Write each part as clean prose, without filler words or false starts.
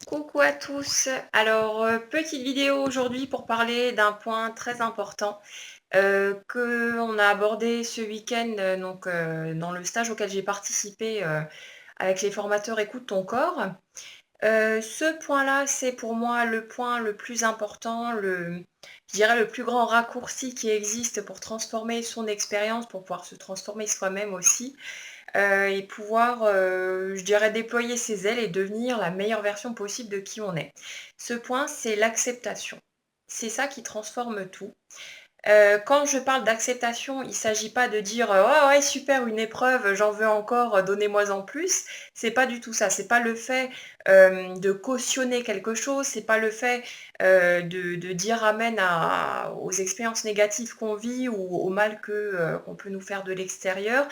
Coucou à tous. Alors, petite vidéo aujourd'hui pour parler d'un point très important que on a abordé ce week-end, dans le stage auquel j'ai participé avec les formateurs Écoute ton corps. Ce point-là, c'est pour moi le point le plus important, je dirais le plus grand raccourci qui existe pour transformer son expérience, pour pouvoir se transformer soi-même aussi et pouvoir, je dirais, déployer ses ailes et devenir la meilleure version possible de qui on est. Ce point, c'est l'acceptation. C'est ça qui transforme tout. Quand je parle d'acceptation, il ne s'agit pas de dire «Oh ouais, super, une épreuve, j'en veux encore, donnez-moi en plus». C'est pas du tout ça. C'est pas le fait de cautionner quelque chose, c'est pas le fait de dire amen aux expériences négatives qu'on vit ou au mal qu'on peut nous faire de l'extérieur.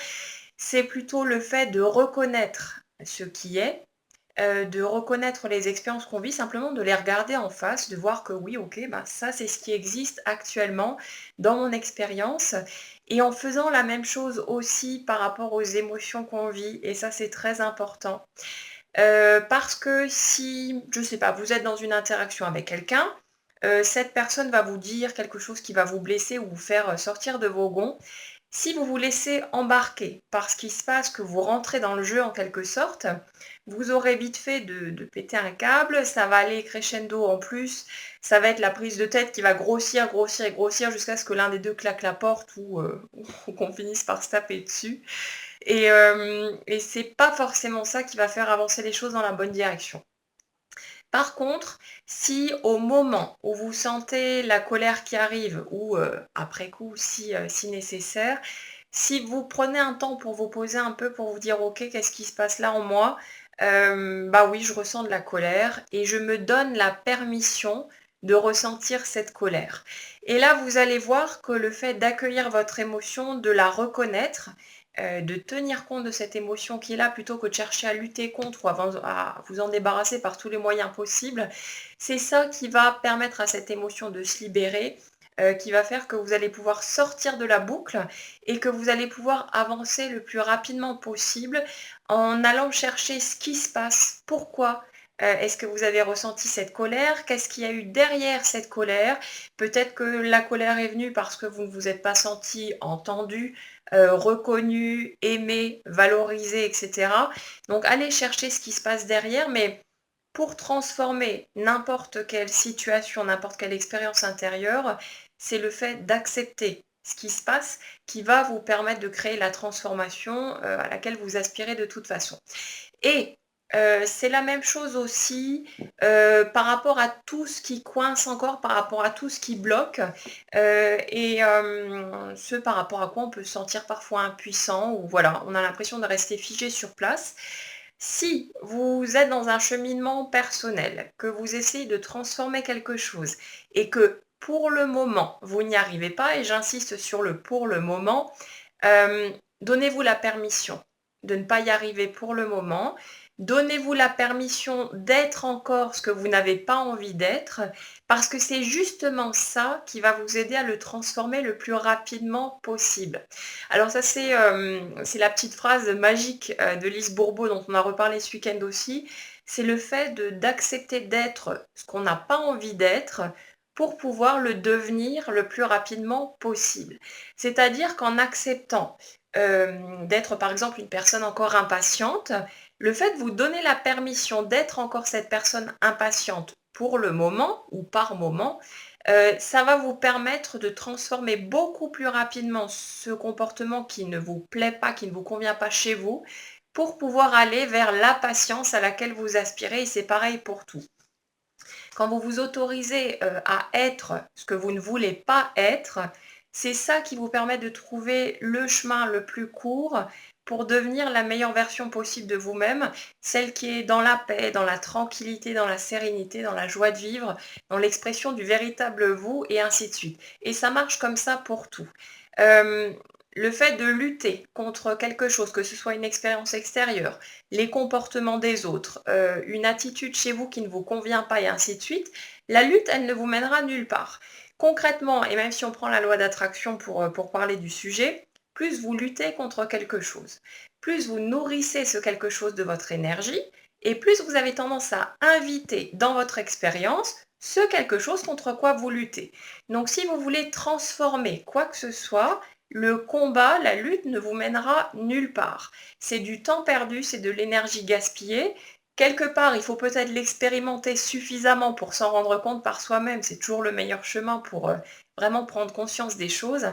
C'est plutôt le fait de reconnaître ce qui est, de reconnaître les expériences qu'on vit, simplement de les regarder en face, de voir que oui, OK, ben, ça, c'est ce qui existe actuellement dans mon expérience et en faisant la même chose aussi par rapport aux émotions qu'on vit et ça, c'est très important. Parce que si, je sais pas, vous êtes dans une interaction avec quelqu'un, cette personne va vous dire quelque chose qui va vous blesser ou vous faire, sortir de vos gonds. Si vous vous laissez embarquer par ce qui se passe, que vous rentrez dans le jeu en quelque sorte, vous aurez vite fait de péter un câble, ça va aller crescendo en plus, ça va être la prise de tête qui va grossir, grossir et grossir jusqu'à ce que l'un des deux claque la porte ou, ou qu'on finisse par se taper dessus. Et c'est pas forcément ça qui va faire avancer les choses dans la bonne direction. Par contre, si au moment où vous sentez la colère qui arrive ou après coup si nécessaire, si vous prenez un temps pour vous poser un peu, pour vous dire: «OK, qu'est-ce qui se passe là en moi?» Bah oui, je ressens de la colère et je me donne la permission de ressentir cette colère. Et là, vous allez voir que le fait d'accueillir votre émotion, de la reconnaître, de tenir compte de cette émotion qui est là plutôt que de chercher à lutter contre ou à vous en débarrasser par tous les moyens possibles. C'est ça qui va permettre à cette émotion de se libérer, qui va faire que vous allez pouvoir sortir de la boucle et que vous allez pouvoir avancer le plus rapidement possible en allant chercher ce qui se passe. Pourquoi est-ce que vous avez ressenti cette colère? Qu'est-ce qu'il y a eu derrière cette colère? Peut-être que la colère est venue parce que vous ne vous êtes pas senti entendu, reconnu, aimé, valorisé, et cetera. Donc allez chercher ce qui se passe derrière, mais pour transformer n'importe quelle situation, n'importe quelle expérience intérieure, c'est le fait d'accepter ce qui se passe qui va vous permettre de créer la transformation, à laquelle vous aspirez de toute façon. Et c'est la même chose aussi, par rapport à tout ce qui coince encore, par rapport à tout ce qui bloque, ce par rapport à quoi on peut se sentir parfois impuissant ou voilà, on a l'impression de rester figé sur place. Si vous êtes dans un cheminement personnel, que vous essayez de transformer quelque chose et que pour le moment, vous n'y arrivez pas et j'insiste sur le «pour le moment», donnez-vous la permission de ne pas y arriver pour le moment. Donnez-vous la permission d'être encore ce que vous n'avez pas envie d'être, parce que c'est justement ça qui va vous aider à le transformer le plus rapidement possible. Alors ça, c'est la petite phrase magique de Lise Bourbeau dont on a reparlé ce week-end aussi. C'est le fait d'accepter d'être ce qu'on n'a pas envie d'être pour pouvoir le devenir le plus rapidement possible. C'est-à-dire qu'en acceptant d'être par exemple une personne encore impatiente, le fait de vous donner la permission d'être encore cette personne impatiente pour le moment ou par moment, ça va vous permettre de transformer beaucoup plus rapidement ce comportement qui ne vous plaît pas, qui ne vous convient pas chez vous, pour pouvoir aller vers la patience à laquelle vous aspirez et c'est pareil pour tout. Quand vous vous autorisez, à être ce que vous ne voulez pas être, c'est ça qui vous permet de trouver le chemin le plus court pour devenir la meilleure version possible de vous-même, celle qui est dans la paix, dans la tranquillité, dans la sérénité, dans la joie de vivre, dans l'expression du véritable vous et ainsi de suite. Et ça marche comme ça pour tout. Hem, le fait de lutter contre quelque chose, que ce soit une expérience extérieure, les comportements des autres, une attitude chez vous qui ne vous convient pas et ainsi de suite, la lutte, elle ne vous mènera nulle part. Concrètement, et même si on prend la loi d'attraction pour parler du sujet, plus vous luttez contre quelque chose, plus vous nourrissez ce quelque chose de votre énergie et plus vous avez tendance à inviter dans votre expérience ce quelque chose contre quoi vous luttez. Donc si vous voulez transformer quoi que ce soit, le combat, la lutte ne vous mènera nulle part. C'est du temps perdu, c'est de l'énergie gaspillée. Quelque part, il faut peut-être l'expérimenter suffisamment pour s'en rendre compte par soi-même. C'est toujours le meilleur chemin pour vraiment prendre conscience des choses.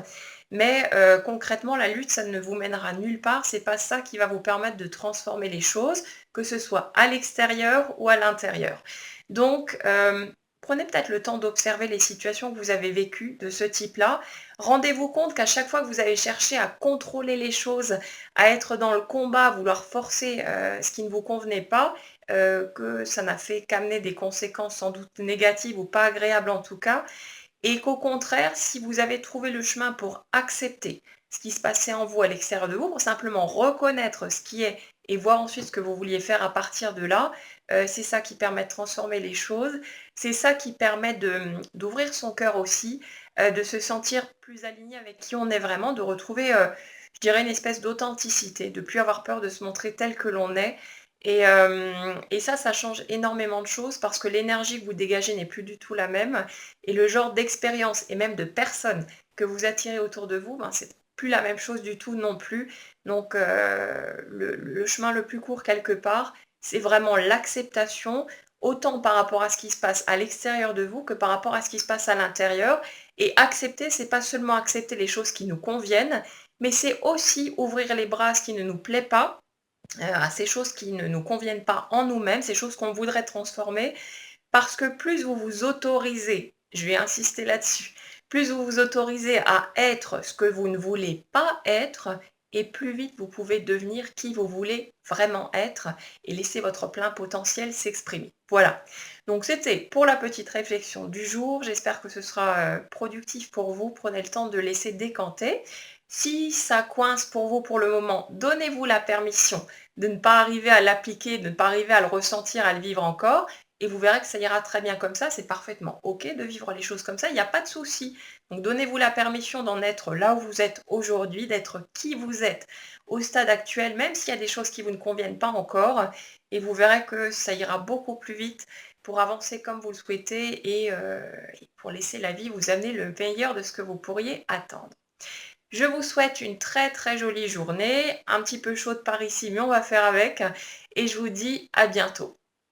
Mais concrètement, la lutte, ça ne vous mènera nulle part. C'est pas ça qui va vous permettre de transformer les choses, que ce soit à l'extérieur ou à l'intérieur. Donc, prenez peut-être le temps d'observer les situations que vous avez vécues de ce type-là. Rendez-vous compte qu'à chaque fois que vous avez cherché à contrôler les choses, à être dans le combat, à vouloir forcer ce qui ne vous convenait pas, que ça n'a fait qu'amener des conséquences sans doute négatives ou pas agréables en tout cas, et qu'au contraire, si vous avez trouvé le chemin pour accepter ce qui se passait en vous à l'extérieur de vous, pour simplement reconnaître ce qui est et voir ensuite ce que vous vouliez faire à partir de là, c'est ça qui permet de transformer les choses, c'est ça qui permet d'ouvrir son cœur aussi, de se sentir plus aligné avec qui on est vraiment, de retrouver, je dirais, une espèce d'authenticité, de plus avoir peur de se montrer tel que l'on est. Et ça change énormément de choses parce que l'énergie que vous dégagez n'est plus du tout la même. Et le genre d'expérience et même de personnes que vous attirez autour de vous, ben, c'est plus la même chose du tout non plus. Donc le chemin le plus court quelque part, c'est vraiment l'acceptation, autant par rapport à ce qui se passe à l'extérieur de vous que par rapport à ce qui se passe à l'intérieur. Et accepter, c'est pas seulement accepter les choses qui nous conviennent, mais c'est aussi ouvrir les bras à ce qui ne nous plaît pas, à ces choses qui ne nous conviennent pas en nous-mêmes, ces choses qu'on voudrait transformer, parce que plus vous vous autorisez, je vais insister là-dessus, plus vous vous autorisez à être ce que vous ne voulez pas être, et plus vite vous pouvez devenir qui vous voulez vraiment être et laisser votre plein potentiel s'exprimer. Voilà. Donc c'était pour la petite réflexion du jour. J'espère que ce sera productif pour vous. Prenez le temps de laisser décanter. Si ça coince pour vous pour le moment, donnez-vous la permission de ne pas arriver à l'appliquer, de ne pas arriver à le ressentir, à le vivre encore. Et vous verrez que ça ira très bien comme ça, c'est parfaitement OK de vivre les choses comme ça, il n'y a pas de souci. Donc donnez-vous la permission d'en être là où vous êtes aujourd'hui, d'être qui vous êtes au stade actuel, même s'il y a des choses qui vous ne conviennent pas encore. Et vous verrez que ça ira beaucoup plus vite pour avancer comme vous le souhaitez et pour laisser la vie vous amener le meilleur de ce que vous pourriez attendre. Je vous souhaite une très très jolie journée, un petit peu chaude par ici, mais on va faire avec. Et je vous dis à bientôt.